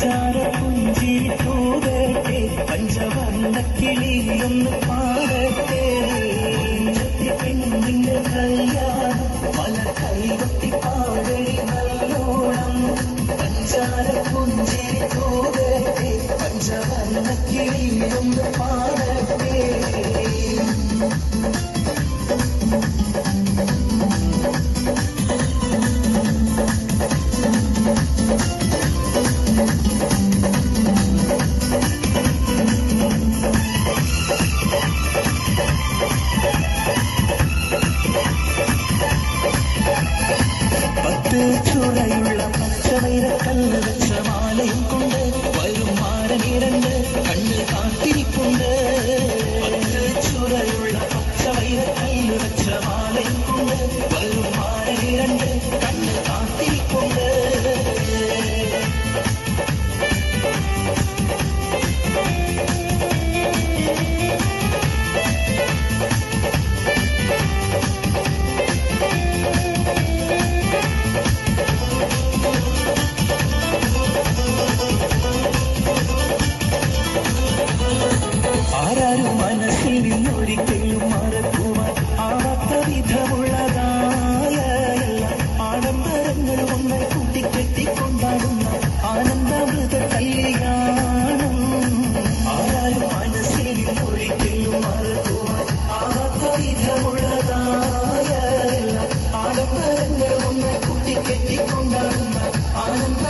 പഞ്ചാര പുഞ്ചിരി തൂകട്ടെ പഞ്ചവർണ്ണ കിളിയൊന്ന് പാടട്ടെ പെണ്ണിന്റെ കല്യാണം പല കൈകൊട്ടി പാടടി നല്ലോണം പഞ്ചാര പുഞ്ചിരി തൂകട്ടെ പഞ്ചവർണ്ണ കിളിയൊന്ന് പാടട്ടെ ചുറയുള്ള പച്ചവൈര കല്ല് വെച്ച മാലയും കൊണ്ട് വരും മാരനിരണ്ട് കണ്ണിൽ കാത്തിരിപ്പുണ്ട് ചുറയുള്ള പച്ചവൈര കല്ല് വെച്ച മാലയും കൊണ്ട് വരും മാരനിരണ്ട് കണ്ണിൽ കാത്തിരിപ്പുണ്ട് ആരാരും മനസ്സിൽ നിന്നൊരിക്കലും മറക്കുവാൻ ആവാത്ത വിധമുള്ളതായ ആഡംബരങ്ങളും ഒന്നായി കൂട്ടിക്കെട്ടിക്കൊണ്ടാടുന്ന ആനന്ദമൃത കല്യാണം ആരാരും മനസ്സിൽ നിന്നൊരിക്കലും മറക്കുവാൻ ആവാത്ത വിധമുള്ളതായ ആഡംബരങ്ങളും ഒന്നായി കൂട്ടിക്കെട്ടിക്കൊണ്ടാടുന്ന ആനന്ദ